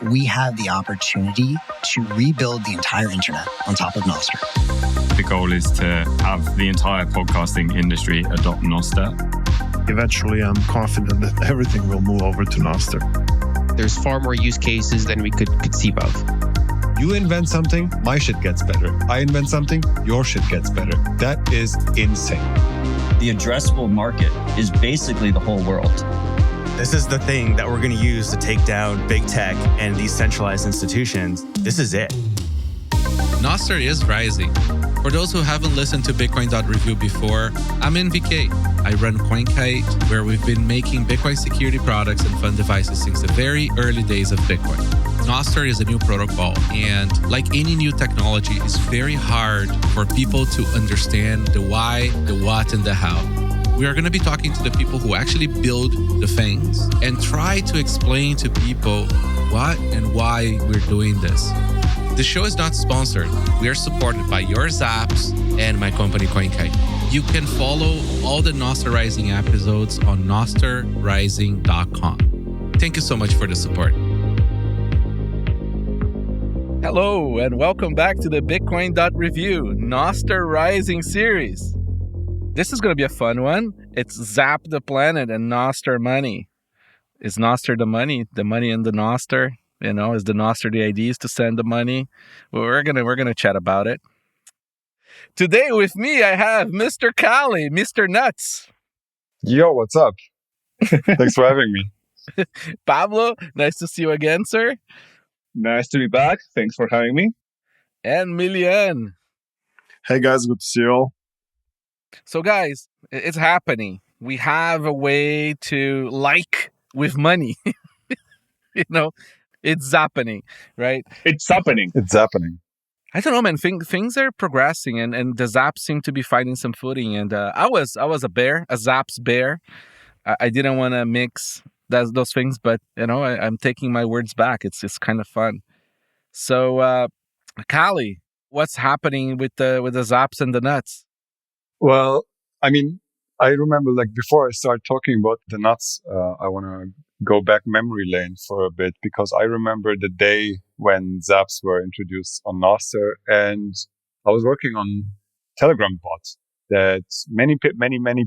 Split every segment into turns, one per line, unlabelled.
we have the opportunity to rebuild the entire internet on top of Nostr.
The goal is to have the entire podcasting industry adopt Nostr.
Eventually, I'm confident that everything will move over to Nostr.
There's far more use cases than we could conceive of.
You invent something, my shit gets better. I invent something, your shit gets better. That is insane.
The addressable market is basically the whole world.
This is the thing that we're going to use to take down big tech and these centralized institutions. This is it.
Nostr is rising. For those who haven't listened to Bitcoin.review before, I'm NVK. I run CoinKite, where we've been making Bitcoin security products and fund devices since the very early days of Bitcoin. Nostr is a new protocol, and like any new technology, it's very hard for people to understand the why, the what, and the how. We are going to be talking to the people who actually build the things and try to explain to people what and why we're doing this. The show is not sponsored. We are supported by your Zaps and my company CoinKite. You can follow all the Nostr Rising episodes on nostrrising.com. Thank you so much for the support. Hello, and welcome back to the Bitcoin.review Nostr Rising series. This is going to be a fun one. It's Zap the Planet and Nostr money. Is Nostr the money in the Nostr? You know, is the Nostr the IDs to send the money? Well, we're gonna chat about it. Today with me, I have Mr. Calle, Mr. Nuts.
Yo, what's up? Thanks for having me.
Pablo, nice to see you again, sir.
Nice to be back. Thanks for having me.
And Miljan.
Hey guys, good to see you all.
So guys, it's happening. We have a way to like with money. You know, it's happening, right?
It's happening. It's happening.
I don't know, man. Things are progressing, and the Zaps seem to be finding some footing. And I was a Zaps bear. I didn't want to mix those things, but you know, I'm taking my words back. It's kind of fun. So, Calle, what's happening with the Zaps and the nuts?
Well, I mean, I remember like before I start talking about the nuts, I want to go back memory lane for a bit because I remember the day when Zaps were introduced on Nostr, and I was working on Telegram bot that many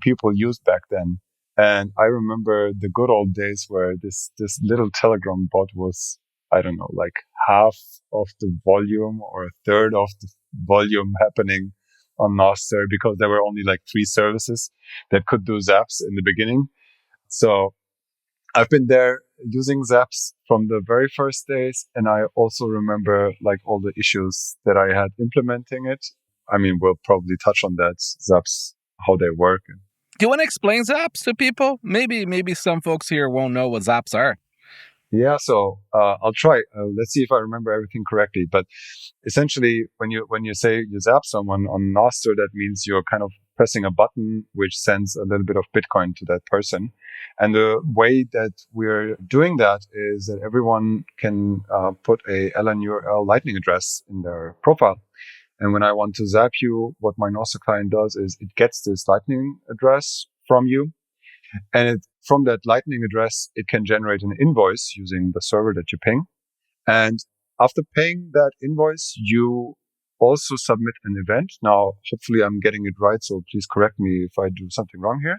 people used back then. And I remember the good old days where this little Telegram bot was, I don't know, like half of the volume or a third of the volume happening on Nostr because there were only like 3 services that could do Zaps in the beginning. So I've been there using Zaps from the very first days. And I also remember like all the issues that I had implementing it. I mean, we'll probably touch on that, Zaps, how they work.
Do you want to explain Zaps to people? Maybe some folks here won't know what Zaps are.
Yeah, so I'll try. Let's see if I remember everything correctly. But essentially, when you say you zap someone on Nostr, that means you're kind of pressing a button which sends a little bit of Bitcoin to that person. And the way that we're doing that is that everyone can put a LNURL Lightning address in their profile. And when I want to zap you, what my Nostr client does is it gets this Lightning address from you. And from that Lightning address, it can generate an invoice using the server that you ping. And after paying that invoice, you also submit an event. Now, hopefully I'm getting it right, so please correct me if I do something wrong here.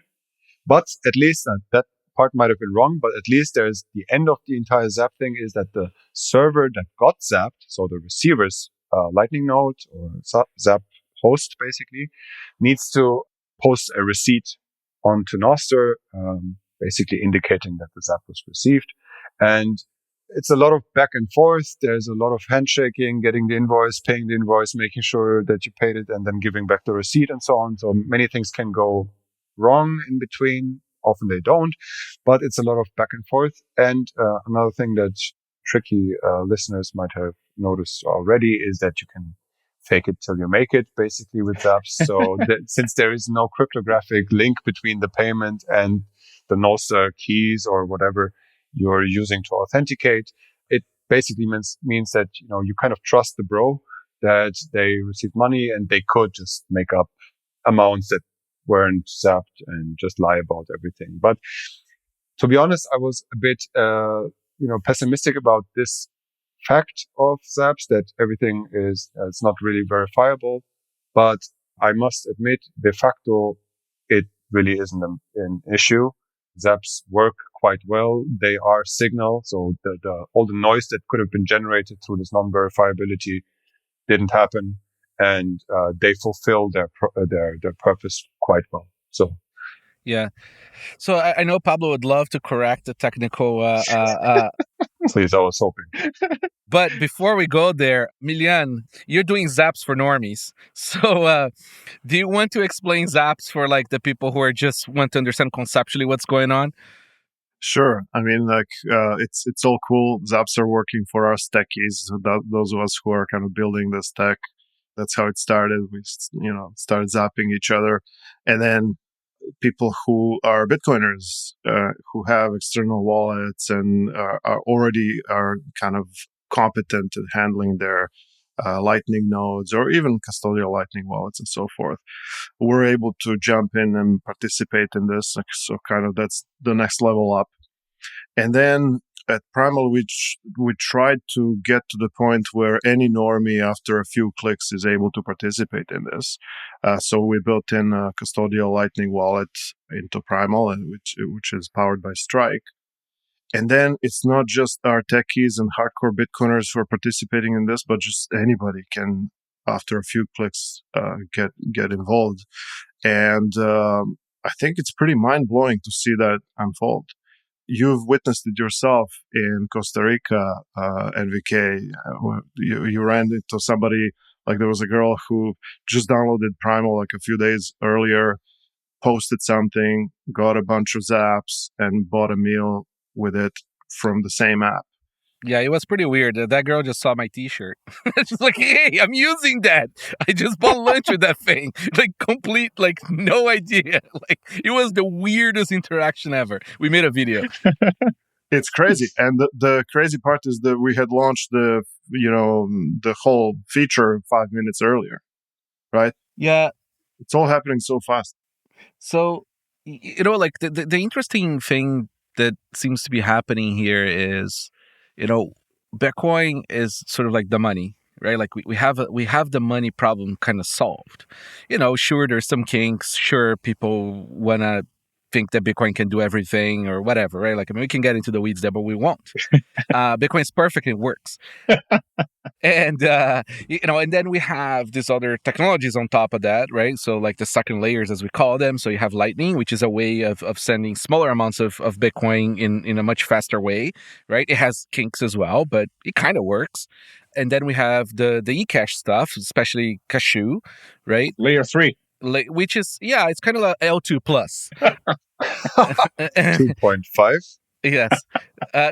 But at least that part might have been wrong, but at least there's the end of the entire Zap thing is that the server that got zapped, so the receiver's Lightning node or Zap host basically, needs to post a receipt onto Nostr, basically indicating that the Zap was received. And it's a lot of back and forth. There's a lot of handshaking, getting the invoice, paying the invoice, making sure that you paid it, and then giving back the receipt and so on. So many things can go wrong in between. Often they don't, but it's a lot of back and forth. And another thing that tricky listeners might have noticed already is that you can fake it till you make it, basically, with Zaps. So since there is no cryptographic link between the payment and the Nostr keys or whatever you're using to authenticate, it basically means that, you know, you kind of trust the bro that they received money and they could just make up amounts that weren't zapped and just lie about everything. But to be honest, I was a bit, pessimistic about this fact of Zaps that everything is it's not really verifiable, but I must admit, de facto, it really isn't an issue. Zaps work quite well. They are signal, so all the noise that could have been generated through this non-verifiability didn't happen, and they fulfill their purpose quite well. So.
Yeah. So I know Pablo would love to correct the technical.
Please, I was hoping.
But before we go there, Miljan, you're doing Zaps for normies. So do you want to explain Zaps for like the people who are just want to understand conceptually what's going on?
Sure. I mean, it's all cool. Zaps are working for us techies, those of us who are kind of building this tech. That's how it started. We, started zapping each other, and then people who are Bitcoiners, who have external wallets and are kind of competent at handling their Lightning nodes or even custodial Lightning wallets and so forth, we're able to jump in and participate in this. So kind of that's the next level up. And then at Primal, we tried to get to the point where any normie, after a few clicks, is able to participate in this. So we built in a custodial Lightning wallet into Primal, which is powered by Strike. And then it's not just our techies and hardcore Bitcoiners who are participating in this, but just anybody can, after a few clicks, get involved. And I think it's pretty mind-blowing to see that unfold. You've witnessed it yourself in Costa Rica, NVK. You ran into somebody, like there was a girl who just downloaded Primal like a few days earlier, posted something, got a bunch of zaps, and bought a meal with it from the same app.
Yeah, it was pretty weird. That girl just saw my T-shirt. She's like, "Hey, I'm using that. I just bought lunch with that thing." Like complete, like no idea. Like it was the weirdest interaction ever. We made a video.
It's crazy, and the crazy part is that we had launched the whole feature 5 minutes earlier, right?
Yeah,
it's all happening so fast.
So like the interesting thing that seems to be happening here is, Bitcoin is sort of like the money, right? Like we have the money problem kind of solved. Sure, there's some kinks. Sure, people want to think that Bitcoin can do everything or whatever, right? Like, I mean, we can get into the weeds there, but we won't. Bitcoin's perfect. It works. And, and then we have these other technologies on top of that, right? So like the second layers, as we call them. So you have Lightning, which is a way of sending smaller amounts of Bitcoin in a much faster way, right? It has kinks as well, but it kind of works. And then we have the ecash stuff, especially Cashu, right?
Layer 3.
Which is, it's kind of like L2 plus.
2.5?
Yes.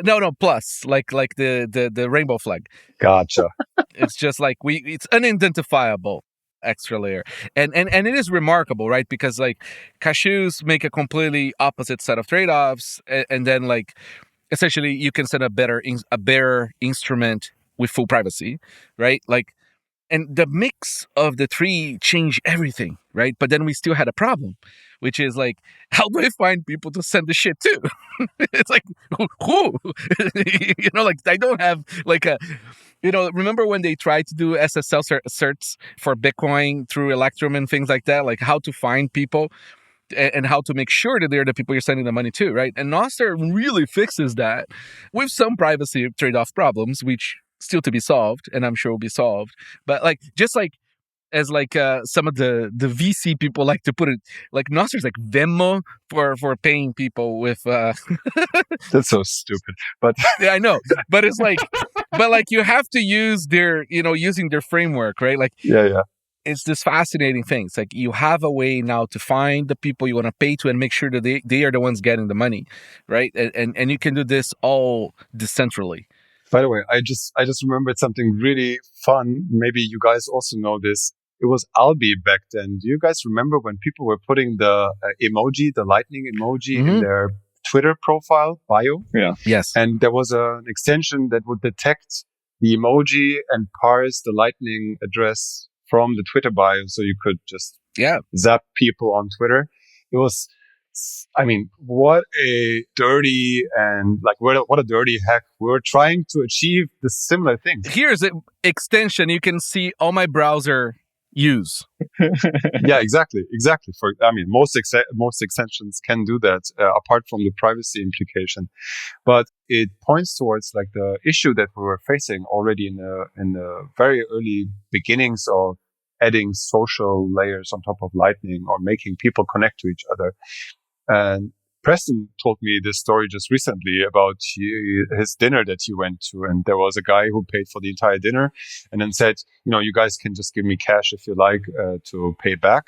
No, plus, like the rainbow flag.
Gotcha.
It's just like it's unidentifiable extra layer. And it is remarkable, right? Because like Cashus make a completely opposite set of trade-offs. And then like essentially you can send a better instrument with full privacy, right? Like, and the mix of the three changed everything, right? But then we still had a problem, which is like, how do I find people to send the shit to? It's like, who? Like I don't have like a, remember when they tried to do SSL certs for Bitcoin through Electrum and things like that? Like how to find people and how to make sure that they're the people you're sending the money to, right? And Nostr really fixes that with some privacy trade-off problems, which still to be solved, and I'm sure will be solved. But like, just like as like some of the VC people like to put it, like Nostr's like Venmo for paying people with.
That's so stupid, but
yeah, I know. But it's like, but like you have to use their, using their framework, right? Like,
yeah.
It's this fascinating thing. It's like you have a way now to find the people you want to pay to and make sure that they are the ones getting the money, right? And you can do this all decentrally.
By the way, I just remembered something really fun. Maybe you guys also know this. It was Albi back then. Do you guys remember when people were putting the emoji, the lightning emoji in their Twitter profile bio?
Yeah.
Yes.
And there was an extension that would detect the emoji and parse the lightning address from the Twitter bio, so you could just zap people on Twitter. It was I mean, what a dirty and like what a dirty hack. We're trying to achieve the similar things.
Here's an extension you can see all my browser use.
Yeah, exactly. Most extensions can do that apart from the privacy implication, but it points towards like the issue that we were facing already in the very early beginnings of adding social layers on top of Lightning or making people connect to each other. And Preston told me this story just recently about his dinner that he went to. And there was a guy who paid for the entire dinner and then said, you guys can just give me cash if you like to pay back.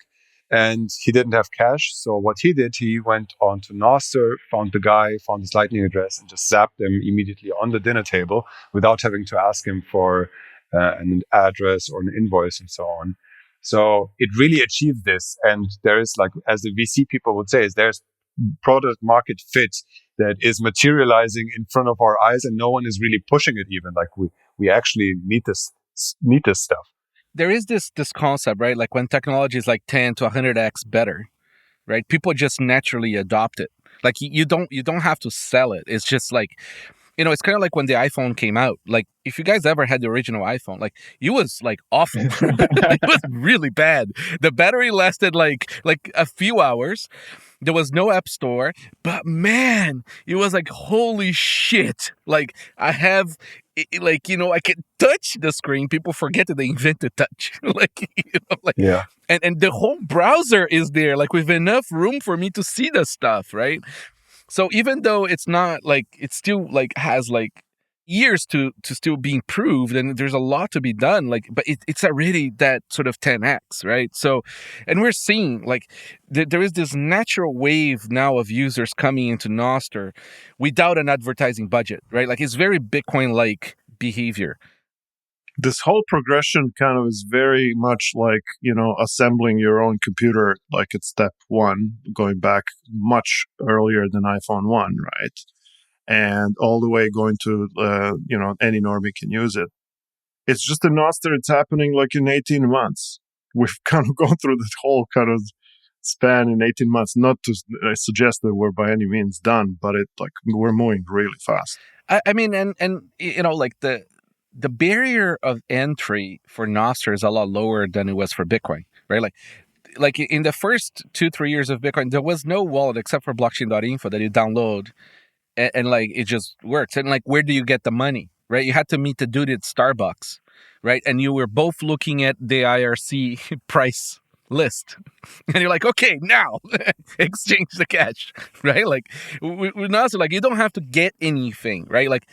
And he didn't have cash. So what he did, he went on to Nostr, found the guy, found his Lightning address, and just zapped him immediately on the dinner table without having to ask him for an address or an invoice and so on. So it really achieved this. And there is, like, as the VC people would say, there's product market fit that is materializing in front of our eyes and no one is really pushing it even. Like we actually need this stuff.
There is this concept, right? Like when technology is like 10 to 100x better, right? People just naturally adopt it. Like you don't have to sell it. It's just like, it's kind of like when the iPhone came out. Like, if you guys ever had the original iPhone, like, it was, like, awful. It was really bad. The battery lasted, like a few hours. There was no app store. But, man, it was like, holy shit. Like, I can touch the screen. People forget that they invented touch.
Yeah.
And the whole browser is there, like, with enough room for me to see the stuff, right? So even though it's not like, it still like has like years to still be improved and there's a lot to be done, like, but it's already that sort of 10x, right? So, and we're seeing like there is this natural wave now of users coming into Nostr without an advertising budget, right? Like it's very Bitcoin-like behavior.
This whole progression kind of is very much like, assembling your own computer, like it's step one, going back much earlier than iPhone 1, right? And all the way going to, any normie can use it. It's just a Nostr, it's happening like in 18 months. We've kind of gone through this whole kind of span in 18 months, not to suggest that we're by any means done, but we're moving really fast.
I mean, and like the barrier of entry for Nostr is a lot lower than it was for Bitcoin, right? Like in the first 2-3 years of Bitcoin, there was no wallet except for blockchain.info that you download and like it just works. And like, where do you get the money, right? You had to meet the dude at Starbucks, right? And you were both looking at the IRC price list. And you're like, okay, now exchange the cash, right? Like with Nostr, like you don't have to get anything, right? Like,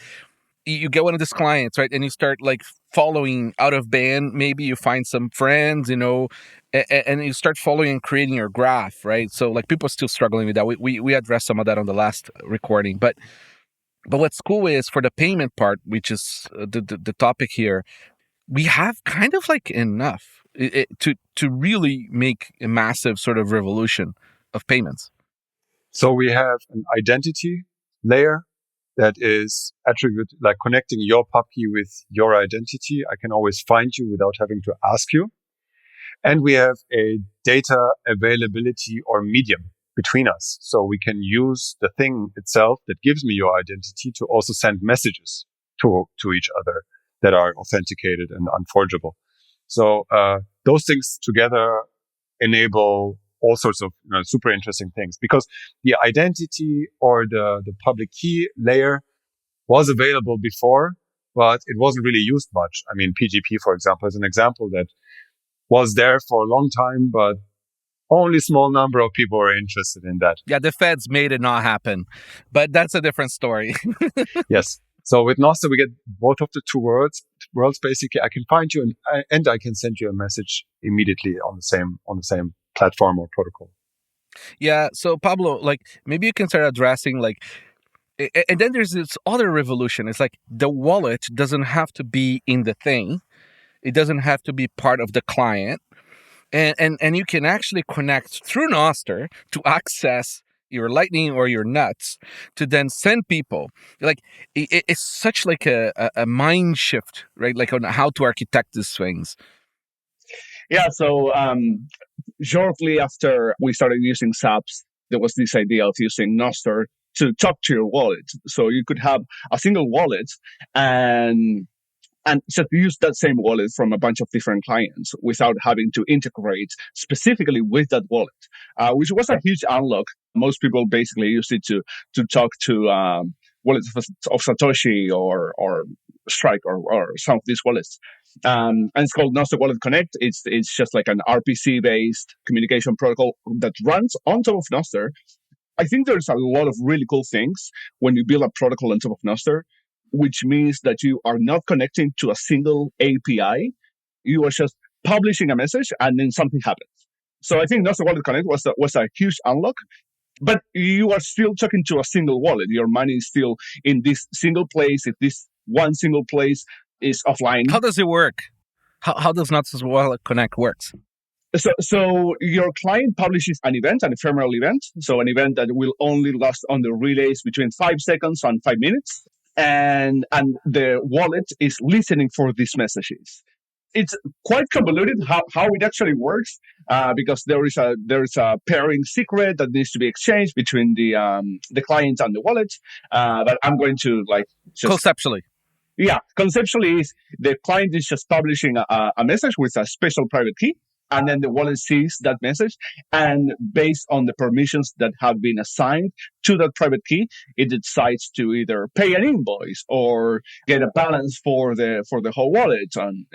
you get one of these clients, right? And you start like following out of band. Maybe you find some friends, and you start following and creating your graph, right? So like people are still struggling with that. We addressed some of that on the last recording, but what's cool is for the payment part, which is the topic here, we have kind of like enough to really make a massive sort of revolution of payments.
So we have an identity layer that is attributed, like connecting your puppy with your identity. I can always find you without having to ask you. And we have a data availability or medium between us. So we can use the thing itself that gives me your identity to also send messages to each other that are authenticated and unforgeable. So those things together enable all sorts of super interesting things, because the identity or the public key layer was available before, but it wasn't really used much. I mean, PGP, for example, is an example that was there for a long time, but only a small number of people were interested in that.
Yeah, the feds made it not happen, but that's a different story.
Yes. So with Nostr, we get both of the two worlds. Basically, I can find you and I can send you a message immediately on the same platform or protocol.
Yeah. So Pablo, like maybe you can start addressing like, and then there's this other revolution. It's like the wallet doesn't have to be in the thing. It doesn't have to be part of the client. And you can actually connect through Nostr to access your Lightning or your nuts to then send people. Like it's such like a mind shift, right? Like on how to architect these things.
Yeah. So shortly after we started using Zaps, there was this idea of using Nostr to talk to your wallet. So you could have a single wallet and just use that same wallet from a bunch of different clients without having to integrate specifically with that wallet, which was a huge unlock. Most people basically use it to talk to wallets of Satoshi or Strike or some of these wallets. And it's called Nostr Wallet Connect. It's just like an RPC based communication protocol that runs on top of Nostr. I think there's a lot of really cool things when you build a protocol on top of Nostr, which means that you are not connecting to a single API. You are just publishing a message and then something happens. So I think Nostr Wallet Connect was a huge unlock, but you are still talking to a single wallet. Your money is still in this single place. If this one single place is offline.
How does it work? How does Nostr Wallet Connect works?
So your client publishes an event, an ephemeral event. So an event that will only last on the relays between 5 seconds and 5 minutes. And the wallet is listening for these messages. It's quite convoluted how it actually works, because there is a pairing secret that needs to be exchanged between the client and the wallet. But I'm going to
conceptually.
Yeah, conceptually, is the client is just publishing a message with a special private key, and then the wallet sees that message, and based on the permissions that have been assigned to that private key, it decides to either pay an invoice or get a balance for the whole wallet and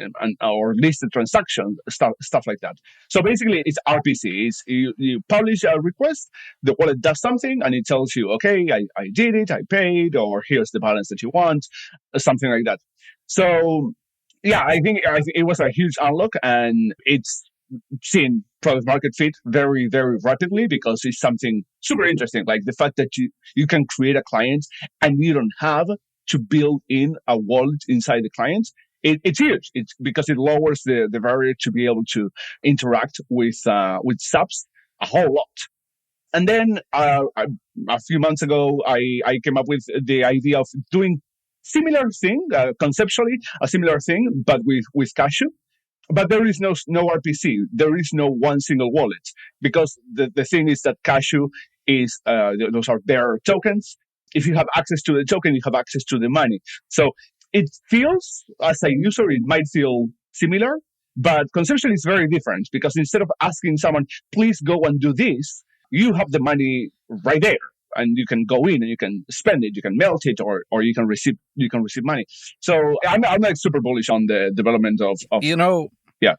or list the transaction, stuff like that. So basically, it's RPC. You publish a request, the wallet does something, and it tells you, okay, I did it, I paid, or here's the balance that you want, something like that. So yeah, I think it was a huge unlock, and it's seen product market fit very, very rapidly because it's something super interesting. Like the fact that you can create a client and you don't have to build in a wallet inside the client. It's huge. It's because it lowers the barrier to be able to interact with Zaps a whole lot. And then a few months ago, I came up with the idea of doing similar thing, conceptually a similar thing, but with Cashu. But there is no RPC. There is no one single wallet, because the thing is that Cashu is those are their tokens. If you have access to the token, you have access to the money. So it feels, as a user, it might feel similar, but conceptually it's very different, because instead of asking someone, please go and do this, you have the money right there. And you can go in and you can spend it, you can melt it, or you can receive money. So I'm like super bullish on the development of yeah.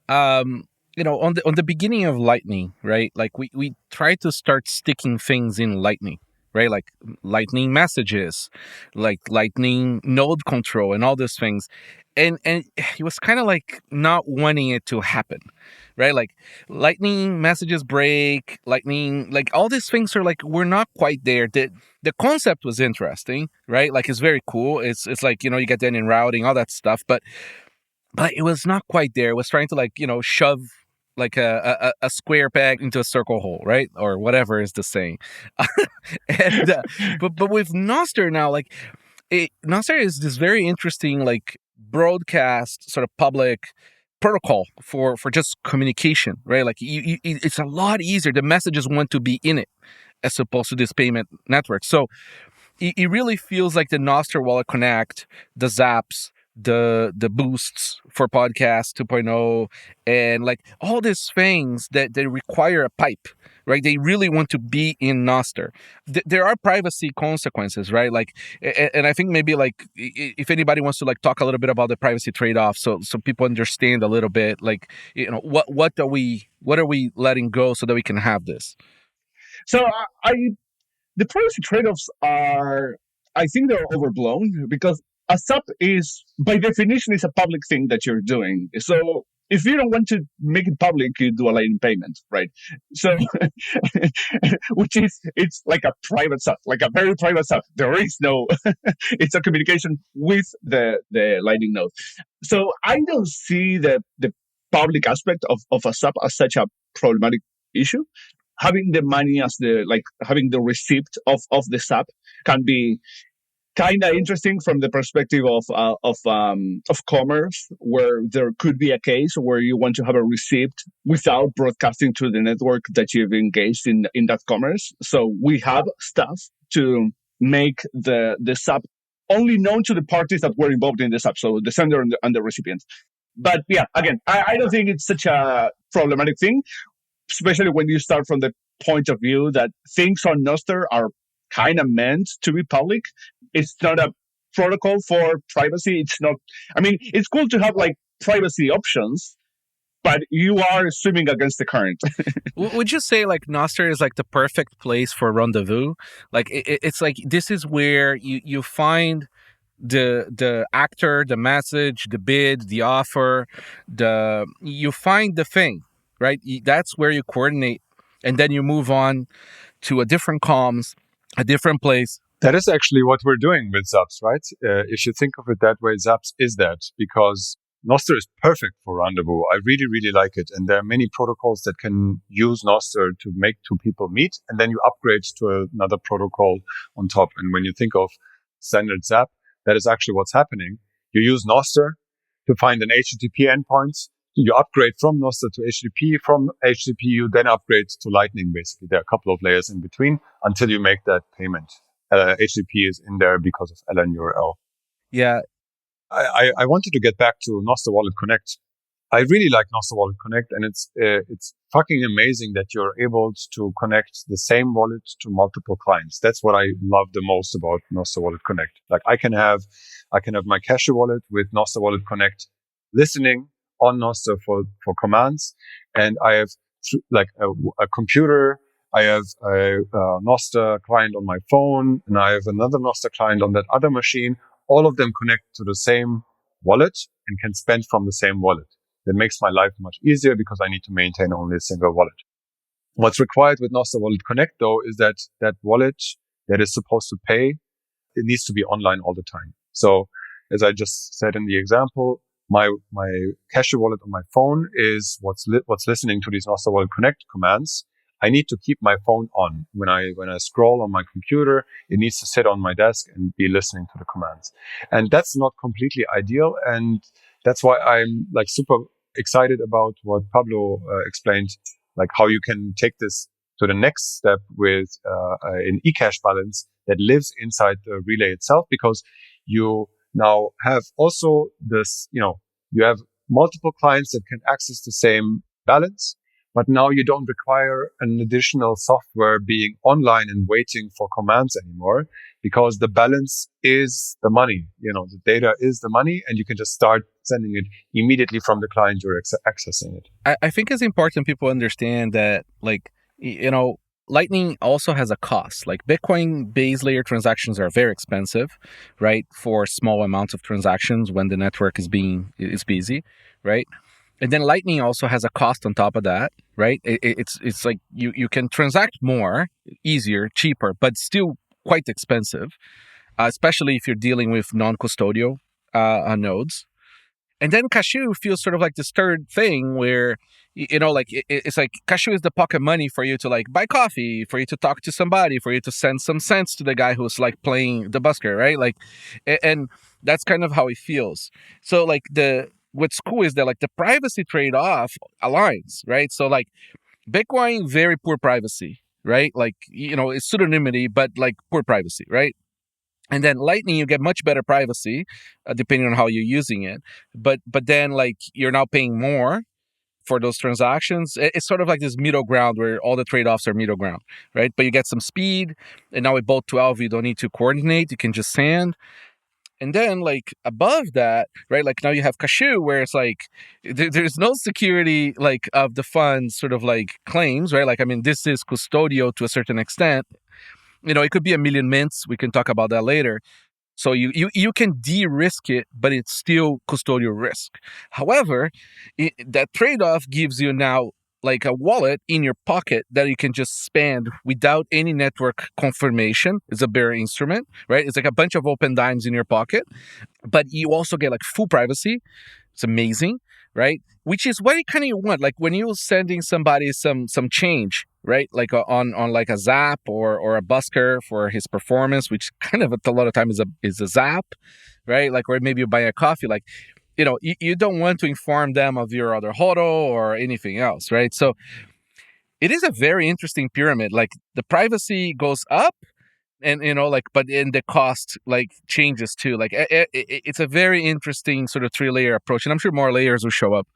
On the beginning of Lightning, right? Like we try to start sticking things in Lightning, right? Like Lightning messages, like Lightning node control, and all those things. And he was kind of like not wanting it to happen, right? Like Lightning messages break, Lightning, like all these things are like, we're not quite there. The concept was interesting, right? Like it's very cool. It's like, you get that in routing, all that stuff, but it was not quite there. It was trying to shove like a square peg into a circle hole, right? Or whatever is the saying. And but with Nostr now, Nostr is this very interesting broadcast sort of public protocol for just communication, right? Like it's a lot easier. The messages want to be in it as opposed to this payment network. So it really feels like the Nostr Wallet Connect, the Zaps, the boosts for podcast 2.0, and like all these things that they require a pipe, right? They really want to be in Nostr. There are privacy consequences, right? Like, and I think maybe if anybody wants to talk a little bit about the privacy trade-off, so people understand a little bit, what are we letting go so that we can have this?
So the privacy trade-offs are, I think they're overblown, because a Zap is, by definition, is a public thing that you're doing. So if you don't want to make it public, you do a Lightning payment, right? So, it's like a private Zap, like a very private Zap. There is no, it's a communication with the Lightning node. So I don't see the public aspect of a Zap as such a problematic issue. Having the money as having the receipt of the Zap can be kind of interesting from the perspective of commerce, where there could be a case where you want to have a receipt without broadcasting to the network that you've engaged in that commerce. So we have stuff to make the SAP only known to the parties that were involved in the SAP, so the sender and the recipient. But yeah, again, I don't think it's such a problematic thing, especially when you start from the point of view that things on Nostr are kind of meant to be public. It's not a protocol for privacy. It's not, I mean, it's cool to have like privacy options, but you are swimming against the current.
Would you say like Nostr is like the perfect place for rendezvous? Like it's like this is where you find the actor, the message, the bid, the offer, you find the thing, right? That's where you coordinate, and then you move on to a different comms, a different place.
That is actually what we're doing with Zaps, right? If you think of it that way, Zaps is that, because Nostr is perfect for rendezvous. I really, really like it. And there are many protocols that can use Nostr to make two people meet, and then you upgrade to another protocol on top. And when you think of standard Zap, that is actually what's happening. You use Nostr to find an HTTP endpoint. You upgrade from Nostr to HTTP. From HTTP, you then upgrade to Lightning, basically. There are a couple of layers in between until you make that payment. HTTP is in there because of LN URL.
Yeah.
I wanted to get back to Nostr Wallet Connect. I really like Nostr Wallet Connect, and it's fucking amazing that you're able to connect the same wallet to multiple clients. That's what I love the most about Nostr Wallet Connect. Like I can have my Cashu wallet with Nostr Wallet Connect listening on Nostr for commands, and I have a computer. I have a Nostr client on my phone, and I have another Nostr client on that other machine. All of them connect to the same wallet and can spend from the same wallet. That makes my life much easier because I need to maintain only a single wallet. What's required with Nostr Wallet Connect, though, is that wallet that is supposed to pay, it needs to be online all the time. So, as I just said in the example, my Cashu wallet on my phone is what's listening to these Nostr Wallet Connect commands. I need to keep my phone on. When I scroll on my computer, it needs to sit on my desk and be listening to the commands. And that's not completely ideal. And that's why I'm like super excited about what Pablo explained, like how you can take this to the next step with an ecash balance that lives inside the relay itself, because you now have also this, you have multiple clients that can access the same balance. But now you don't require an additional software being online and waiting for commands anymore, because the balance is the money. The data is the money, and you can just start sending it immediately from the client you're accessing it.
I think it's important people understand that, Lightning also has a cost. Like Bitcoin base layer transactions are very expensive, right? For small amounts of transactions when the network is busy, right? And then Lightning also has a cost on top of that, right? It's like you can transact more, easier, cheaper, but still quite expensive, especially if you're dealing with non-custodial nodes. And then Cashu feels sort of like this third thing where, it's like Cashu is the pocket money for you to like buy coffee, for you to talk to somebody, for you to send some cents to the guy who's like playing the busker, right? Like, and that's kind of how it feels. So like what's cool is that like the privacy trade-off aligns, right? So like Bitcoin, very poor privacy, right? Like, it's pseudonymity, but like poor privacy, right? And then Lightning, you get much better privacy, depending on how you're using it. But then like you're now paying more for those transactions. It's sort of like this middle ground where all the trade-offs are middle ground, right? But you get some speed, and now with Bolt 12, you don't need to coordinate. You can just send. And then, like, above that, right, like now you have Cashu, where it's like there's no security, like, of the funds sort of like claims, right? Like, I mean, this is custodial to a certain extent. It could be a million mints. We can talk about that later. So you can de-risk it, but it's still custodial risk. However, that trade-off gives you now like a wallet in your pocket that you can just spend without any network confirmation. It's a bearer instrument, right? It's like a bunch of open dimes in your pocket, but you also get like full privacy. It's amazing. right? Which is what you kind of want. Like when you're sending somebody some change, right? Like on like a zap or a busker for his performance, which kind of a lot of time is a zap, right? Like, or maybe you buy a coffee, like, you don't want to inform them of your other HODL or anything else, right? So it is a very interesting pyramid. Like the privacy goes up, and but in the cost like changes too. Like it's a very interesting sort of 3-layer approach, and I'm sure more layers will show up.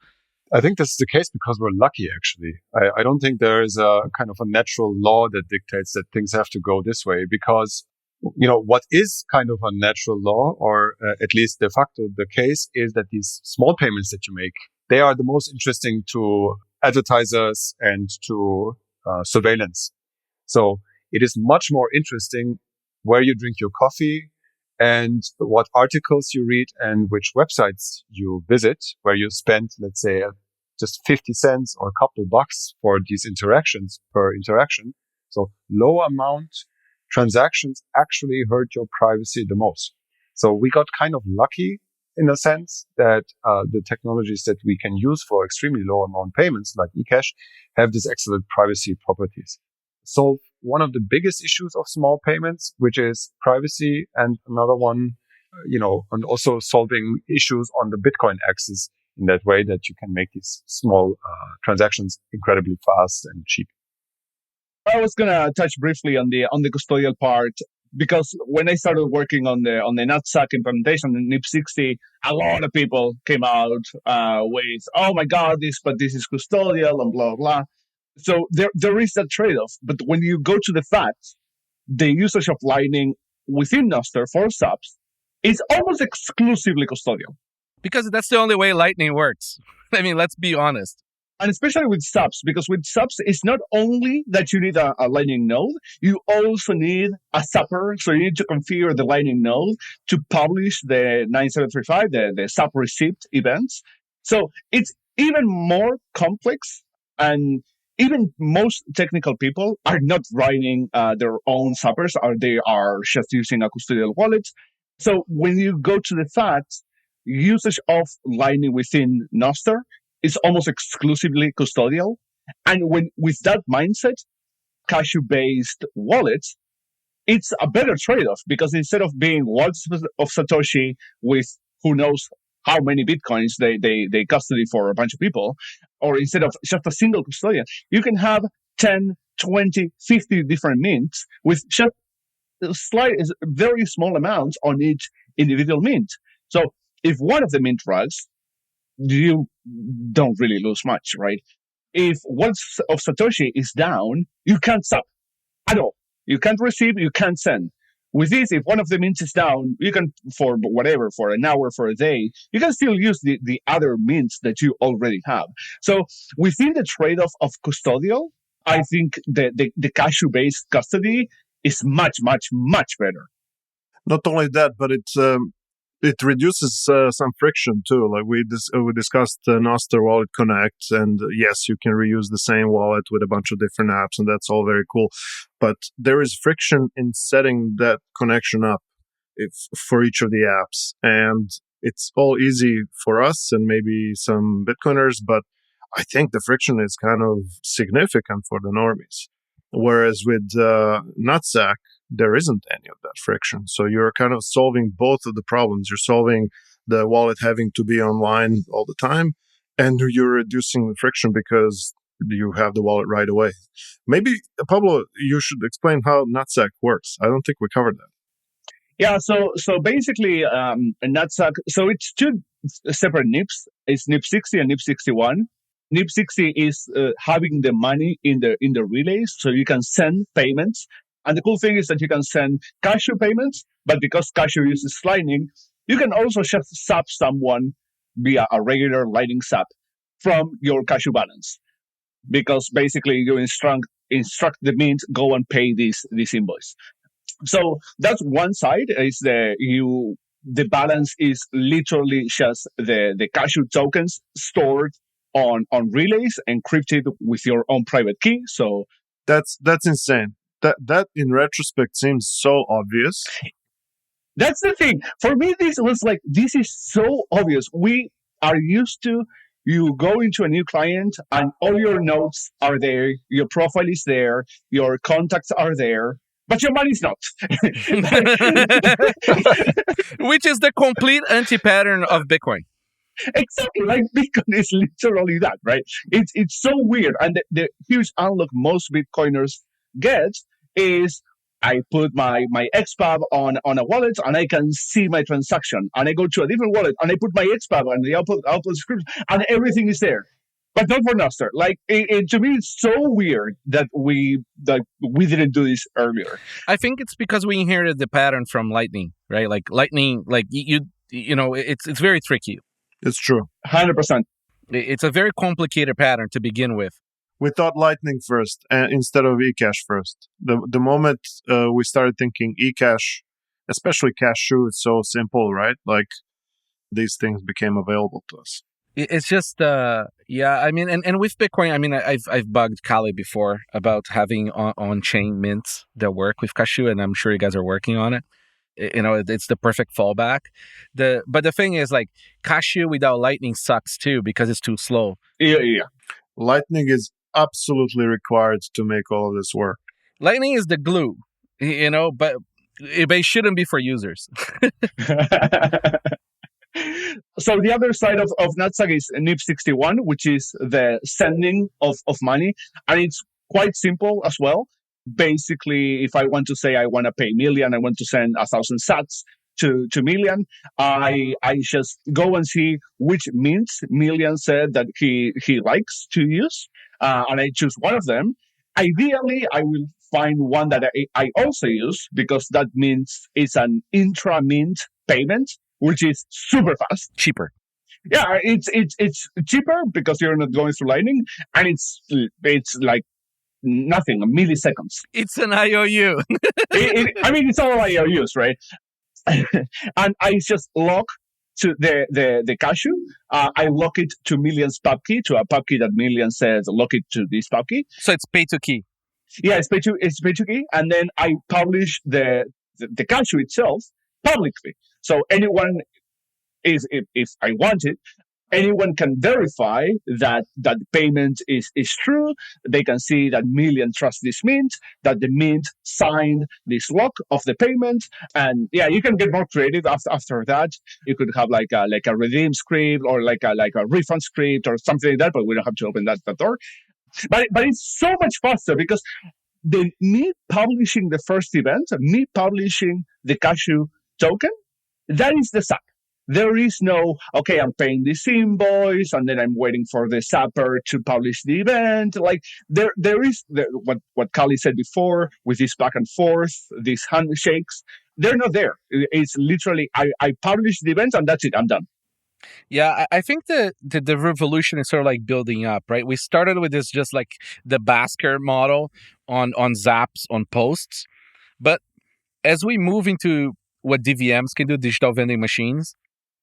I think this is the case because we're lucky, actually. I don't think there is a kind of a natural law that dictates that things have to go this way, because, what is kind of a natural law, or at least de facto the case, is that these small payments that you make, they are the most interesting to advertisers and to surveillance. So it is much more interesting where you drink your coffee and what articles you read and which websites you visit, where you spend, let's say, just 50 cents or a couple bucks for these interactions per interaction. So low amount transactions actually hurt your privacy the most. So we got kind of lucky in a sense that the technologies that we can use for extremely low amount payments like ecash have these excellent privacy properties. So one of the biggest issues of small payments, which is privacy, and another one, and also solving issues on the Bitcoin axis in that way that you can make these small transactions incredibly fast and cheap.
I was gonna touch briefly on the custodial part, because when I started working on the NatSack implementation in NIP60, a lot of people came out with, "Oh my God, this is custodial," and blah blah. So there is that trade-off. But when you go to the facts, the usage of Lightning within Nostr for Zaps is almost exclusively custodial.
Because that's the only way Lightning works. I mean, let's be honest.
And especially with Zaps, because with Zaps, it's not only that you need a Lightning node, you also need a Zapper. So you need to configure the Lightning node to publish the 9735, the Zap receipt events. So it's even more complex, and even most technical people are not writing their own Zappers, or they are just using a custodial wallet. So when you go to the facts, usage of Lightning within Nostr is almost exclusively custodial. And with that mindset, Cashu-based wallets, it's a better trade-off, because instead of being wallets of Satoshi with who knows how many Bitcoins they custody for a bunch of people, or instead of just a single custodian, you can have 10, 20, 50 different mints with just very small amounts on each individual mint. So if one of the mint rugs, you don't really lose much, right? If one of Satoshi is down, you can't sub at all. You can't receive, you can't send. With this, if one of the mints is down, you can, for whatever, for an hour, for a day, you can still use the other mints that you already have. So within the trade-off of custodial, I think the Cashu-based custody is much, much, much better.
Not only that, but it reduces some friction too. Like we discussed Nostr Wallet Connect, and yes, you can reuse the same wallet with a bunch of different apps, and that's all very cool. But there is friction in setting that connection up for each of the apps, and it's all easy for us and maybe some Bitcoiners, but I think the friction is kind of significant for the normies. Whereas with NatSack, there isn't any of that friction. So you're kind of solving both of the problems. You're solving the wallet having to be online all the time, and you're reducing the friction because you have the wallet right away. Maybe, Pablo, you should explain how NatSack works. I don't think we covered that.
Yeah, so basically, NatSack, so it's two separate NIPs. It's NIP60 and NIP61. NIP60 is having the money in the relays, so you can send payments. And the cool thing is that you can send Cashu payments, but because Cashu uses Lightning, you can also just zap someone via a regular Lightning zap from your Cashu balance. Because basically you instruct the mint, go and pay this invoice. So that's one side, is the balance is literally just the Cashu tokens stored on relays, encrypted with your own private key. So
that's insane. That in retrospect seems so obvious.
That's the thing. For me, this was like, this is so obvious. We are used to You go into a new client and all your notes are there, your profile is there, your contacts are there, but your money's not.
Which is the complete anti-pattern of Bitcoin.
Exactly, like Bitcoin is literally that, right? It's so weird, and the huge unlock most Bitcoiners get is I put my XPub on a wallet and I can see my transaction, and I go to a different wallet and I put my XPub and the output script, and everything is there. But not for Nostr. Like to me, it's so weird that we didn't do this earlier.
I think it's because we inherited the pattern from Lightning, right? Like Lightning, like you know, it's very tricky.
It's true.
100%.
It's a very complicated pattern to begin with.
We thought Lightning first instead of ecash first. The moment we started thinking ecash, especially Cashu, it's so simple, right? Like these things became available to us.
It's just, yeah. I mean, and with Bitcoin, I mean, I've bugged Calle before about having on-chain mints that work with Cashu, and I'm sure you guys are working on it. You know, it's the perfect fallback. But the thing is, like, Cashu without Lightning sucks too because it's too slow.
Yeah.
Lightning is absolutely required to make all of this work.
Lightning is the glue, you know, but it shouldn't be for users.
So the other side of NatSag is NIP61, which is the sending of money, and it's quite simple as well. Basically, if I want to say I want to pay Miljan, I want to send 1,000 sats to Miljan, I just go and see which mints Miljan said that he likes to use, and I choose one of them. Ideally, I will find one that I also use, because that means it's an intra-mint payment, which is super fast.
Cheaper.
Yeah, it's cheaper because you're not going through Lightning, and it's like nothing, milliseconds.
It's an IOU.
I mean, it's all IOUs, right? And I just lock to the Cashu. I lock it to Miljan's pub key, to a pub key that Miljan says lock it to this pub key.
So it's pay to key.
Yeah, it's pay to key, and then I publish the Cashu itself publicly. So anyone if I want it, anyone can verify that the payment is true. They can see that Miljan trusts this mint, that the mint signed this lock of the payment. And yeah, you can get more creative after that. You could have like a redeem script or like a refund script or something like that, but we don't have to open that door. But it's so much faster because me publishing the first event, me publishing the Cashu token, that is the SAP. There is no, okay, I'm paying this invoice and then I'm waiting for the Zapper to publish the event. Like there is what Calle said before with this back and forth, these handshakes. They're not there. It's literally, I publish the event and that's it. I'm done.
Yeah, I think the revolution is sort of like building up, right? We started with this just like the Basker model on Zaps, on posts. But as we move into what DVMs can do, digital vending machines,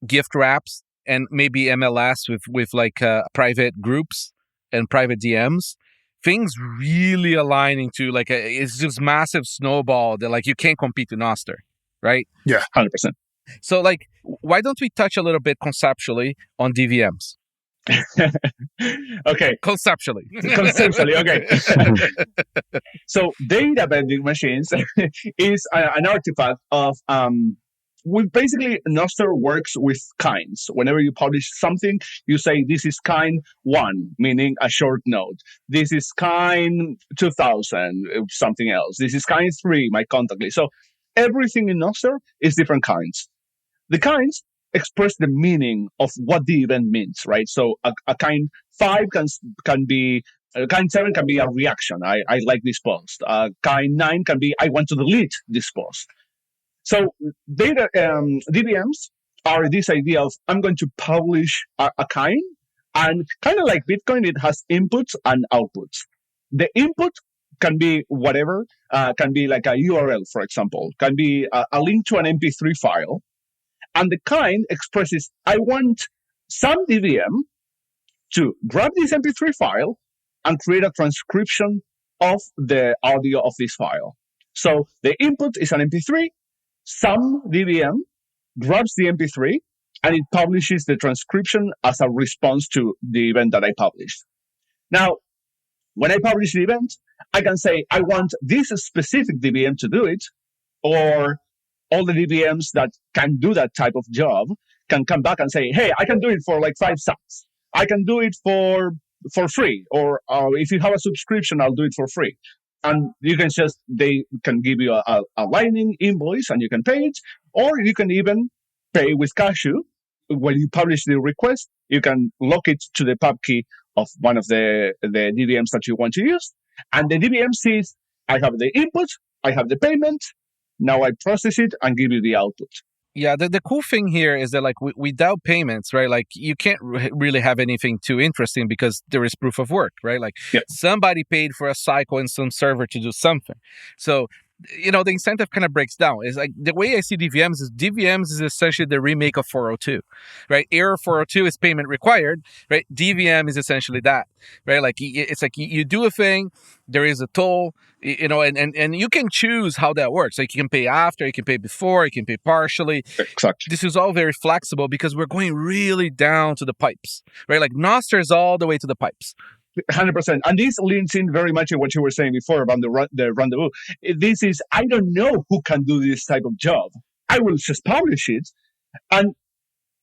gift wraps, and maybe MLS with like private groups and private DMs, things really aligning to like it's just massive snowball that like you can't compete with Nostr, right?
Yeah, 100%.
So like, why don't we touch a little bit conceptually on DVMs?
Okay.
Conceptually,
okay. So data vending machines is an artifact of basically Nostr works with kinds. Whenever you publish something, you say this is kind 1, meaning a short node. This is kind 2000, something else. This is kind 3, my contact list. So everything in Nostr is different kinds. The kinds express the meaning of what the event means, right? So a kind 5 can be, kind 7 can be a reaction. I like this post. Kind 9 can be, I want to delete this post. So data DVMs are this idea of I'm going to publish a kind, and kind of like Bitcoin, it has inputs and outputs. The input can be whatever, can be like a URL, for example, can be a link to an MP3 file. And the kind expresses, I want some DVM to grab this MP3 file and create a transcription of the audio of this file. So the input is an MP3. Some DVM grabs the MP3 and it publishes the transcription as a response to the event that I published. Now, when I publish the event, I can say, I want this specific DVM to do it, or all the DVMs that can do that type of job can come back and say, hey, I can do it for like 5 cents. I can do it for free. Or if you have a subscription, I'll do it for free. And you can they can give you a Lightning invoice and you can pay it. Or you can even pay with Cashu. When you publish the request, you can lock it to the pub key of one of the DVMs that you want to use. And the DVM says, I have the input, I have the payment, now I process it and give you the output.
Yeah, the cool thing here is that like without payments, right? Like you can't really have anything too interesting because there is proof of work, right? Like somebody paid for a cycle in some server to do something. So, the incentive kind of breaks down. It's like the way I see DVMs is essentially the remake of 402, right? Error 402 is payment required, right? DVM is essentially that, right? Like it's like you do a thing, there is a toll, and you can choose how that works. Like you can pay after, you can pay before, you can pay partially.
Exactly.
This is all very flexible because we're going really down to the pipes, right? Like Nostr is all the way to the pipes.
100%. And this leans in very much in what you were saying before about the rendezvous. This is, I don't know who can do this type of job. I will just publish it, and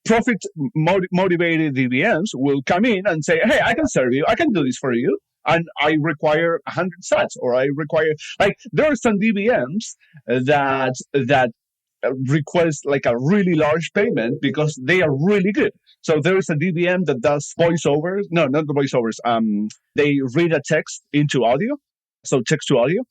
profit-motivated DVMs will come in and say, hey, I can serve you. I can do this for you. And I require 100 sats, or I require, like, there are some DVMs that request like a really large payment because they are really good. So there is a DVM that does voiceovers. No, not the voiceovers. They read a text into audio. So text to audio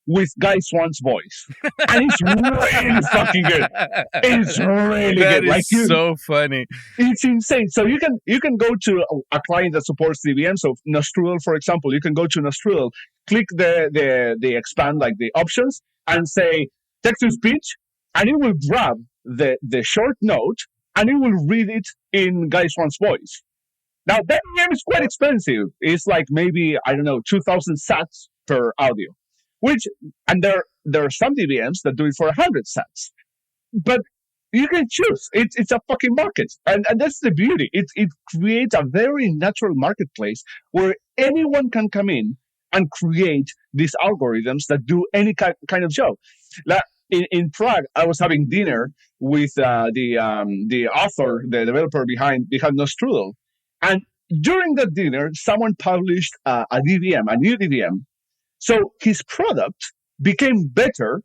with Guy Swan's voice. And it's really fucking good. It's really
good.
That
is so funny.
It's insane. So you can go to a client that supports DVM. So Nostr, for example, you can go to Nostr, click the expand, like the options, and say text to speech, and it will grab the short note and it will read it in Guy Swan's voice. Now, that DVM is quite expensive. It's like maybe, 2,000 sats per audio. And there are some DVMs that do it for 100 sats. But you can choose. It's a fucking market. And that's the beauty. It creates a very natural marketplace where anyone can come in and create these algorithms that do any kind of job. Like, in Prague, I was having dinner with the author, the developer behind Nostr, and during that dinner, someone published a new DVM. So his product became better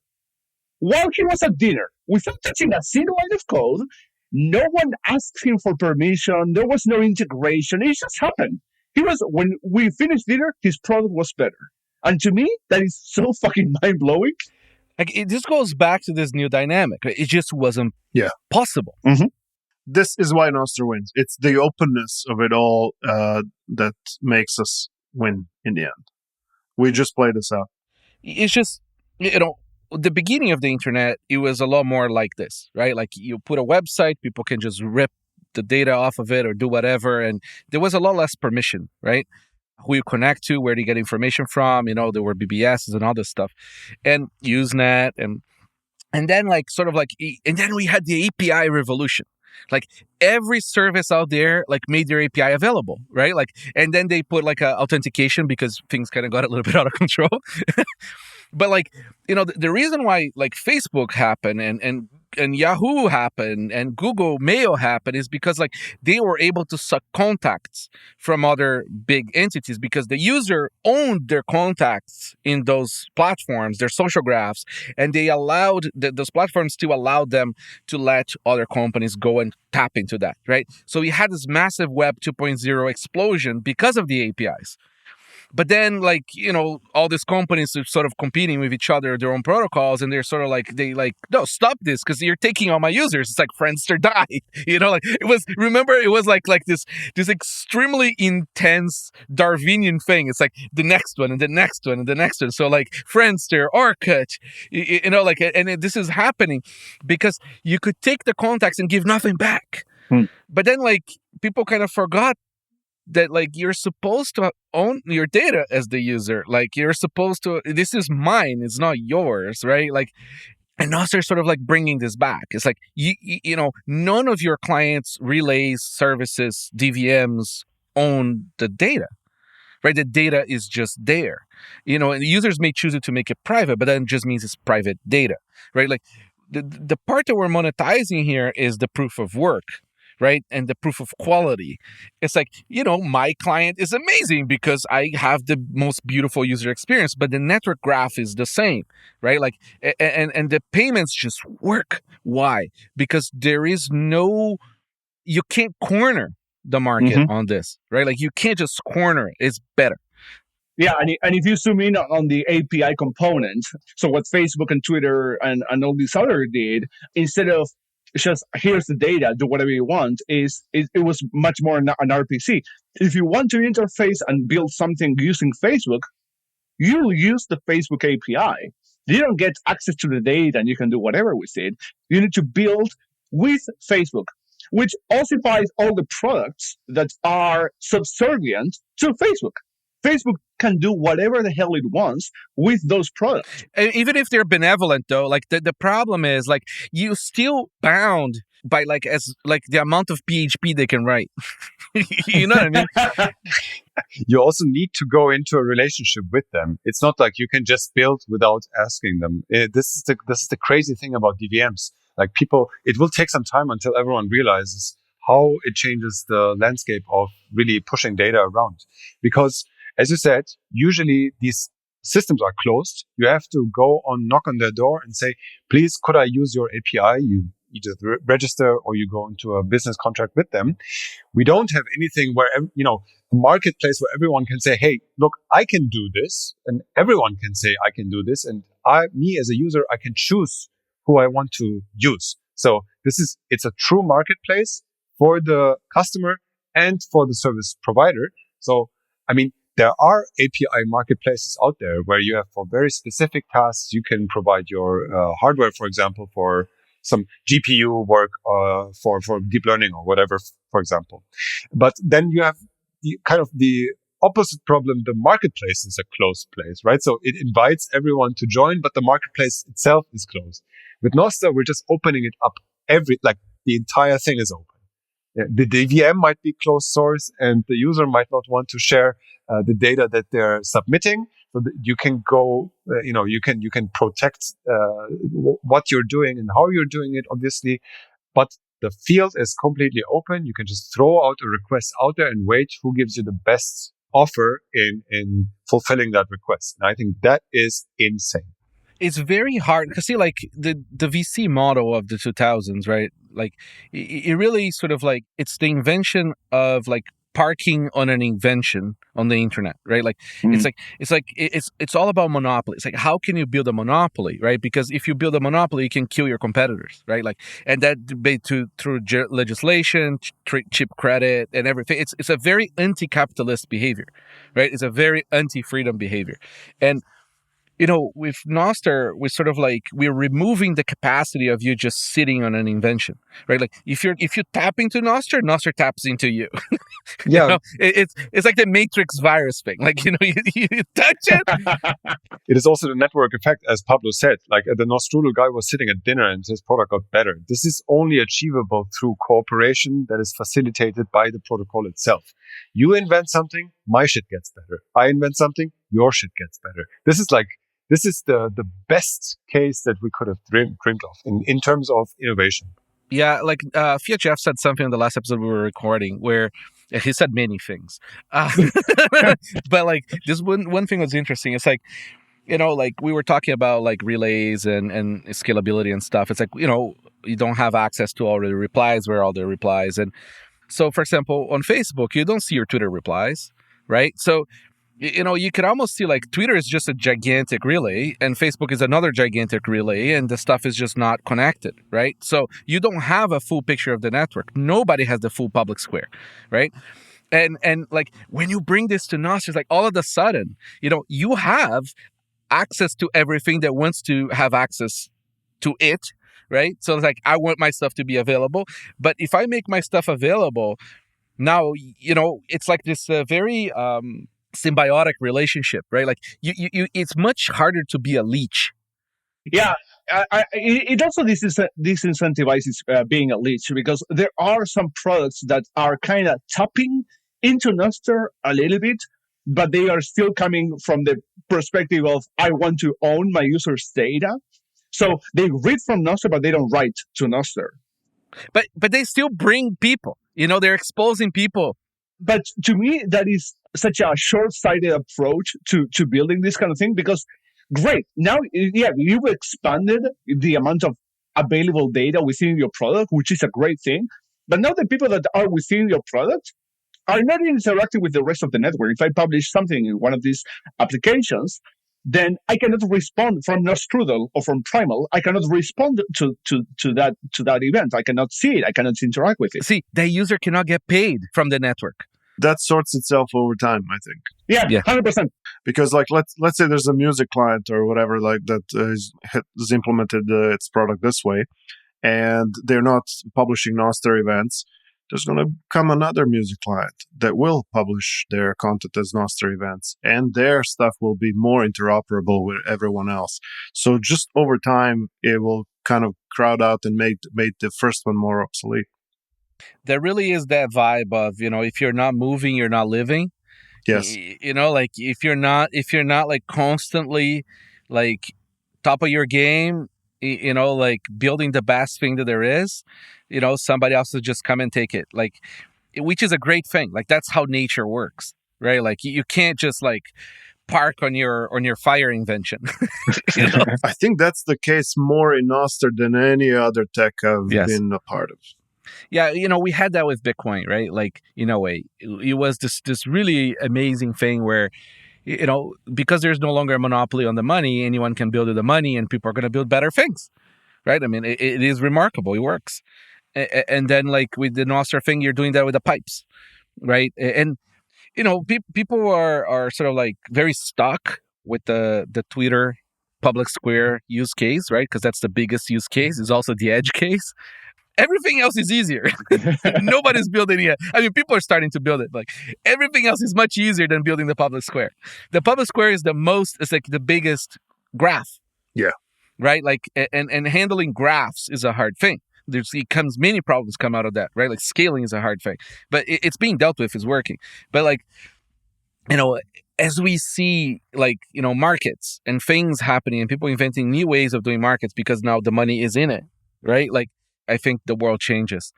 while he was at dinner, without touching a single line of code. No one asked him for permission. There was no integration. It just happened. When we finished dinner, his product was better. And to me, that is so fucking mind-blowing.
Like this goes back to this new dynamic. It just wasn't possible.
Mm-hmm.
This is why Nostr wins. It's the openness of it all that makes us win in the end. We just play this out.
It's just, the beginning of the internet, it was a lot more like this, right? Like you put a website, people can just rip the data off of it or do whatever. And there was a lot less permission, right? Who you connect to, where do you get information from? There were BBSs and all this stuff, and Usenet, and then and then we had the API revolution. Like every service out there, like made their API available, right? Like, and then they put like a authentication because things kind of got a little bit out of control. But like, the reason why like Facebook happened and Yahoo happened and Google Mail happened is because like they were able to suck contacts from other big entities because the user owned their contacts in those platforms, their social graphs, and they allowed those platforms to allow them to let other companies go and tap into that, right? So we had this massive Web 2.0 explosion because of the APIs. But then, like, all these companies are sort of competing with each other, their own protocols, and they're sort of like, no, stop this, because you're taking all my users. It's like Friendster died. Like it was like this extremely intense Darwinian thing. It's like the next one and the next one and the next one. So like Friendster, Orkut, and this is happening because you could take the contacts and give nothing back. But then like people kind of forgot that like you're supposed to own your data as the user. Like you're supposed to, this is mine, it's not yours, right? Like, And Nostr is sort of like bringing this back. It's like, you know, none of your clients, relays, services, DVMs own the data, right? The data is just there, you know, and the users may choose to make it private, but that just means it's private data, right? Like the part that we're monetizing here is the proof of work, right? And the proof of quality. It's like, you know, my client is amazing because I have the most beautiful user experience, but the network graph is the same, right? Like, and the payments just work. Why? Because there is no, you can't corner the market on this, right? Like you can't just corner it. It's better.
Yeah, and if you zoom in on the API component, so what Facebook and Twitter and all these other did, instead of just here's the data, do whatever you want, it was much more an RPC. If you want to interface and build something using Facebook, you'll use the Facebook API. You don't get access to the data and you can do whatever with it. You need to build with Facebook, which ossifies all the products that are subservient to Facebook. Facebook can do whatever the hell it wants with those products.
And even if they're benevolent, though, like the problem is like you still bound by like as like the amount of PHP they can write. You know what I mean?
You also need to go into a relationship with them. It's not like you can just build without asking them. This is the crazy thing about DVMs. Like people, it will take some time until everyone realizes how it changes the landscape of really pushing data around. Because as you said, usually these systems are closed. You have to knock on their door and say, please, could I use your API? You either register or you go into a business contract with them. We don't have anything where, you know, a marketplace where everyone can say, hey, look, I can do this. And everyone can say, I can do this. And me as a user, I can choose who I want to use. So it's a true marketplace for the customer and for the service provider. So, I mean, there are API marketplaces out there where you have for very specific tasks, you can provide your hardware, for example, for some GPU work for deep learning or whatever, for example. But then you have the opposite problem. The marketplace is a closed place, right? So it invites everyone to join, but the marketplace itself is closed. With Nostr, we're just opening it up the entire thing is open. The DVM might be closed source and the user might not want to share the data that they're submitting. So that you can go, you can protect what you're doing and how you're doing it, obviously. But the field is completely open. You can just throw out a request out there and wait who gives you the best offer in fulfilling that request. And I think that is insane.
It's very hard because see, like the VC model of the 2000s, right? Like it really sort of like it's the invention of like parking on an invention on the internet, right? Like it's all about monopoly. It's like how can you build a monopoly, right? Because if you build a monopoly, you can kill your competitors, right? Like and that debate through legislation, cheap credit, and everything. It's a very anti-capitalist behavior, right? It's a very anti-freedom behavior, and you know, with Nostr, we're removing the capacity of you just sitting on an invention, right? Like if you tap into Nostr, Nostr taps into you.
Yeah,
you know, it's like the Matrix virus thing. Like you touch it.
It is also the network effect, as Pablo said. Like the Nostrudel guy was sitting at dinner and his product got better. This is only achievable through cooperation that is facilitated by the protocol itself. You invent something, my shit gets better. I invent something, your shit gets better. This is the best case that we could have dreamed of in terms of innovation.
Yeah, like Fiat Jeff said something in the last episode we were recording where he said many things. But like this one thing was interesting. It's like, you know, like we were talking about like relays and scalability and stuff. It's like, you know, you don't have access to all the replies, where are all the replies. And so, for example, on Facebook, you don't see your Twitter replies, right? So, you know, you could almost see like Twitter is just a gigantic relay and Facebook is another gigantic relay and the stuff is just not connected, right? So you don't have a full picture of the network. Nobody has the full public square, right? And like when you bring this to Nostr, it's like all of a sudden, you know, you have access to everything that wants to have access to it, right? So it's like, I want my stuff to be available. But if I make my stuff available, now, you know, it's like this very... symbiotic relationship, right? Like you it's much harder to be a leech.
Yeah, it also disincentivizes being a leech, because there are some products that are kind of tapping into Nostr a little bit, but they are still coming from the perspective of, I want to own my users' data. So they read from Nostr, but they don't write to Nostr.
But they still bring people. They're exposing people.
But to me, that is such a short-sighted approach to building this kind of thing, because great, now, you've expanded the amount of available data within your product, which is a great thing. But now the people that are within your product are not interacting with the rest of the network. If I publish something in one of these applications, then I cannot respond from Nostrudel or from Primal. I cannot respond to that event. I cannot see it. I cannot interact with it.
See, the user cannot get paid from the network.
That sorts itself over time, I think.
Yeah, 100%.
Because let's say there's a music client or whatever that has implemented its product this way, and they're not publishing Nostr events. There's going to come another music client that will publish their content as Nostr events, and their stuff will be more interoperable with everyone else. So just over time, it will kind of crowd out and make the first one more obsolete.
There really is that vibe of, if you're not moving, you're not living.
Yes.
Like if you're not like constantly like top of your game, like building the best thing that there is, somebody else will just come and take it, like, which is a great thing. Like, that's how nature works, right? Like, you can't just like park on your fire invention.
I think that's the case more in Nostr than any other tech I've been a part of.
Yeah, we had that with Bitcoin, right? Like, it was this really amazing thing where, because there's no longer a monopoly on the money, anyone can build the money, and people are going to build better things, right? I mean, it is remarkable. It works. And then, like, with the Nostr thing, you're doing that with the pipes, right? And, people are sort of like very stuck with the Twitter public square use case, right? Because that's the biggest use case. It's also the edge case. Everything else is easier. Nobody's building it. I mean, people are starting to build it. Like, everything else is much easier than building the public square. The public square is it's like the biggest graph.
Yeah.
Right? Like, and handling graphs is a hard thing. Many problems come out of that, right? Like, scaling is a hard thing, but it's being dealt with, it's working. But like, as we see, like, markets and things happening and people inventing new ways of doing markets because now the money is in it, right? Like, I think the world changes.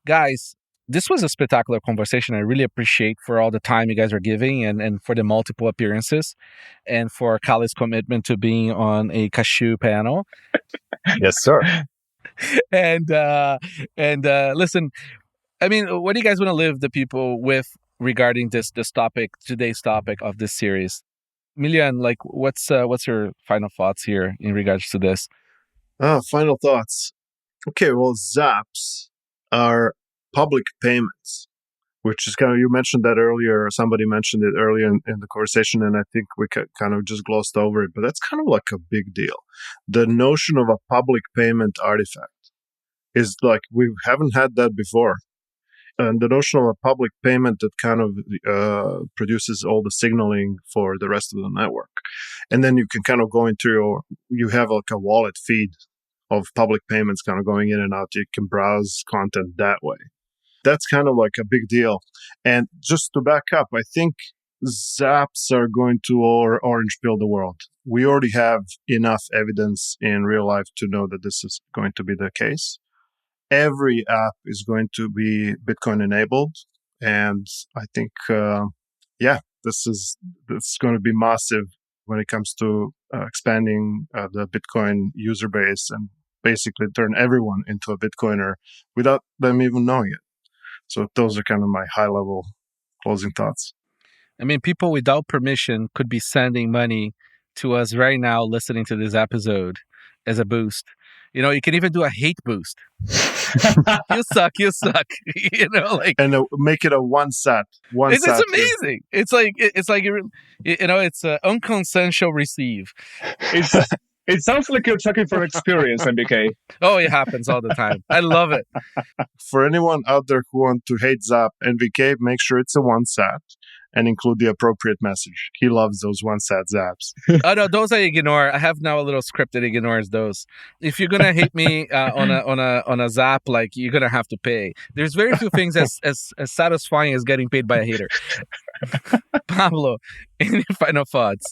Guys, this was a spectacular conversation. I really appreciate for all the time you guys are giving and for the multiple appearances and for Calle's commitment to being on a Cashu panel.
Yes, sir.
And listen, I mean, what do you guys want to leave the people with regarding this topic, today's topic of this series? Miljan, like, what's your final thoughts here in regards to this?
Final thoughts. Okay, well, Zaps are public payments, which is kind of, you mentioned that earlier, or somebody mentioned it earlier in the conversation, and I think we kind of just glossed over it, but that's kind of like a big deal. The notion of a public payment artifact is like, we haven't had that before. And the notion of a public payment that kind of produces all the signaling for the rest of the network. And then you can kind of go into you have like a wallet feed of public payments kind of going in and out. You can browse content that way. That's kind of like a big deal. And just to back up, I think Zaps are going to orange pill the world. We already have enough evidence in real life to know that this is going to be the case. Every app is going to be Bitcoin enabled. And I think, this is going to be massive when it comes to expanding the Bitcoin user base and basically turn everyone into a Bitcoiner without them even knowing it. So those are kind of my high-level closing thoughts.
I mean, people without permission could be sending money to us right now listening to this episode as a boost. You can even do a hate boost. You suck.
And make it a one sat.
It's amazing. It's like it's a unconsensual receive.
It sounds like you're talking from experience, MBK.
Oh, it happens all the time. I love it.
For anyone out there who want to hate Zap, NVK, make sure it's a one sat. and include the appropriate message. He loves those one-set zaps.
Oh no, those I ignore. I have now a little script that ignores those. If you're gonna hate me on a zap, like you're gonna have to pay. There's very few things as satisfying as getting paid by a hater. Pablo, any final thoughts?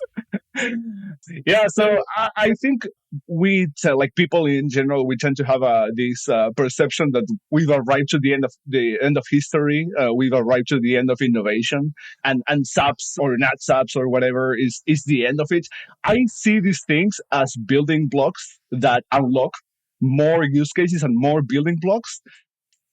Yeah, so I think we like people in general, we tend to have this perception that we've arrived to the end of history. We've arrived to the end of innovation, and Zaps or not Zaps or whatever is the end of it. I see these things as building blocks that unlock more use cases and more building blocks.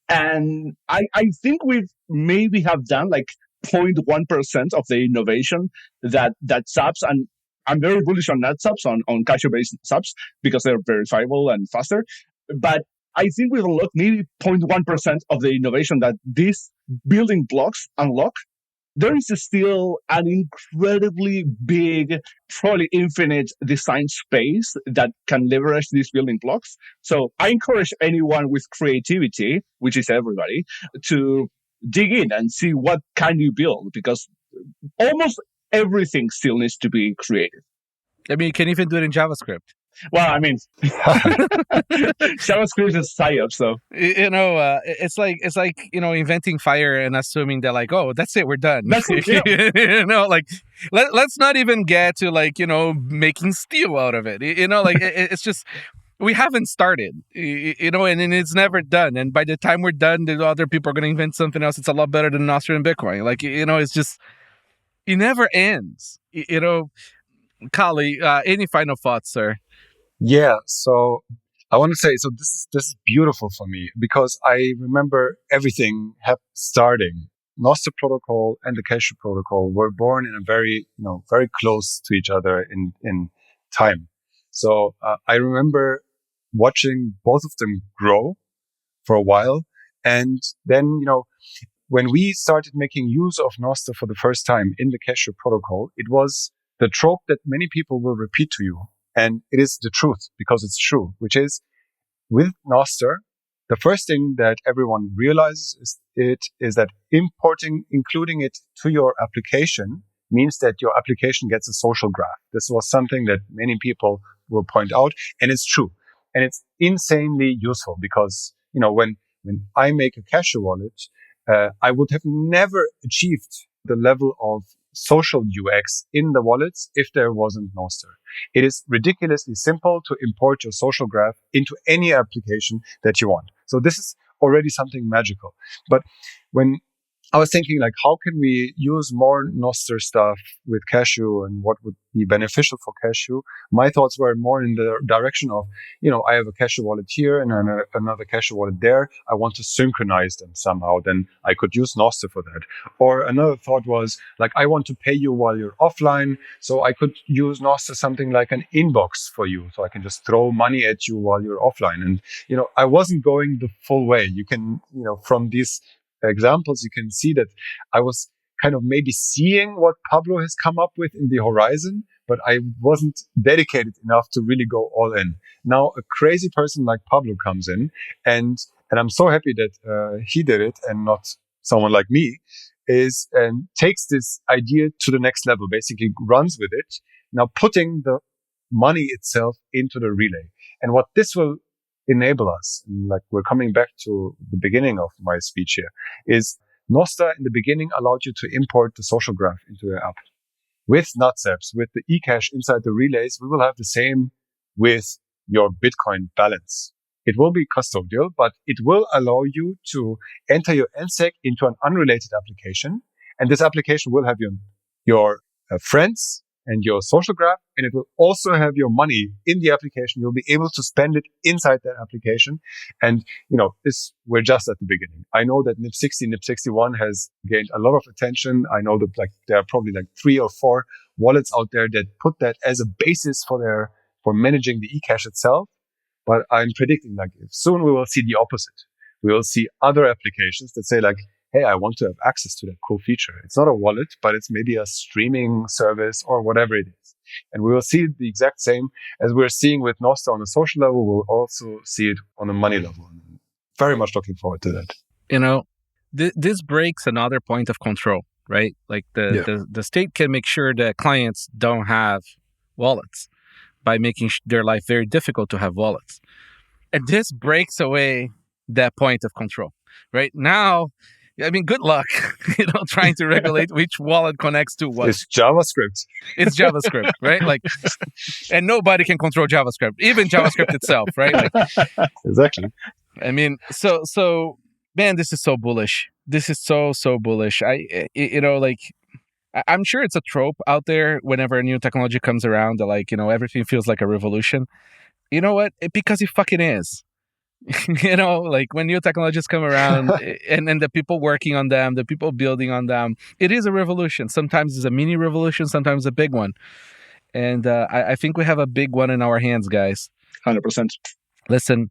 And I think we maybe have done like 0.1% of the innovation that Zaps, and I'm very bullish on NetZaps, on Cashu-based Zaps, because they're verifiable and faster. But I think we've unlocked maybe 0.1% of the innovation that these building blocks unlock. There is still an incredibly big, probably infinite design space that can leverage these building blocks. So I encourage anyone with creativity, which is everybody, to dig in and see what can you build, because almost everything still needs to be created.
I mean, you can even do it in JavaScript.
Well, I mean, JavaScript is PsyOps, so
it's like inventing fire and assuming that like, oh, that's it, we're done.
That's it, yeah.
Like let's not even get to like making steel out of it. It's just we haven't started. And it's never done. And by the time we're done, the other people are going to invent something else. It's a lot better than Nostr and Bitcoin. Like it's just it never ends. Calle, any final thoughts, sir?
Yeah, so I want to say, so this is beautiful for me because I remember everything starting. Nostr protocol and the Cashu protocol were born in a very close to each other in time. So I remember watching both of them grow for a while, and then when we started making use of Nostr for the first time in the Cashu protocol, it was the trope that many people will repeat to you. And it is the truth because it's true, which is with Nostr, the first thing that everyone realizes is that including it to your application means that your application gets a social graph. This was something that many people will point out, and it's true. And it's insanely useful because, when I make a Cashu wallet, I would have never achieved the level of social UX in the wallets if there wasn't Nostr. It is ridiculously simple to import your social graph into any application that you want. So this is already something magical. But when I was thinking, like, how can we use more Nostr stuff with Cashu and what would be beneficial for Cashu? My thoughts were more in the direction of, I have a Cashu wallet here and another Cashu wallet there. I want to synchronize them somehow. Then I could use Nostr for that. Or another thought was, like, I want to pay you while you're offline. So I could use Nostr something like an inbox for you. So I can just throw money at you while you're offline. And, I wasn't going the full way. You can, from these examples, you can see that I was kind of maybe seeing what Pablo has come up with in the horizon, but I wasn't dedicated enough to really go all in. Now, a crazy person like Pablo comes in, and I'm so happy that he did it and not someone like me, and takes this idea to the next level, basically runs with it, now putting the money itself into the relay. And what this will enable us, and like we're coming back to the beginning of my speech here, is Nostr in the beginning allowed you to import the social graph into your app. With NetZaps, with the ecash inside the relays, we will have the same with your Bitcoin balance. It will be custodial, but it will allow you to enter your NSEC into an unrelated application. And this application will have your friends and your social graph, and it will also have your money in the application. You'll be able to spend it inside that application. And, we're just at the beginning. I know that NIP60, NIP61 has gained a lot of attention. I know that there are probably 3 or 4 wallets out there that put that as a basis for managing the ecash itself. But I'm predicting soon we will see the opposite. We will see other applications that say hey, I want to have access to that cool feature. It's not a wallet, but it's maybe a streaming service or whatever it is. And we will see the exact same as we're seeing with Nostr on a social level. We'll also see it on a money level. Very much looking forward to that.
This breaks another point of control. right? Like the state can make sure that clients don't have wallets by making their life very difficult to have wallets. And this breaks away that point of control, right? Now, I mean, good luck, trying to regulate which wallet connects to what.
It's JavaScript.
It's JavaScript, right? Like, and nobody can control JavaScript, even JavaScript itself, right? Like,
exactly.
I mean, so man, this is so bullish. This is so bullish. I'm sure it's a trope out there whenever a new technology comes around that everything feels like a revolution. You know what? Because it fucking is. Like when new technologies come around and the people working on them, the people building on them, it is a revolution. Sometimes it's a mini revolution, sometimes a big one. And I think we have a big one in our hands, guys.
100%.
Listen,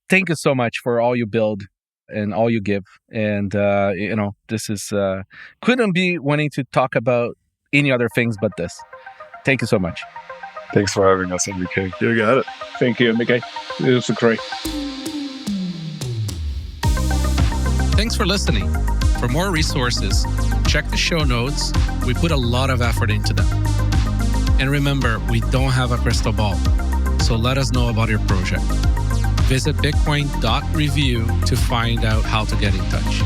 thank you so much for all you build and all you give. And, this is, couldn't be wanting to talk about any other things but this. Thank you so much.
Thanks for having us, MBK.
You got it.
Thank you, MBK. It was great.
Thanks for listening. For more resources, check the show notes. We put a lot of effort into them. And remember, we don't have a crystal ball, so let us know about your project. Visit bitcoin.review to find out how to get in touch.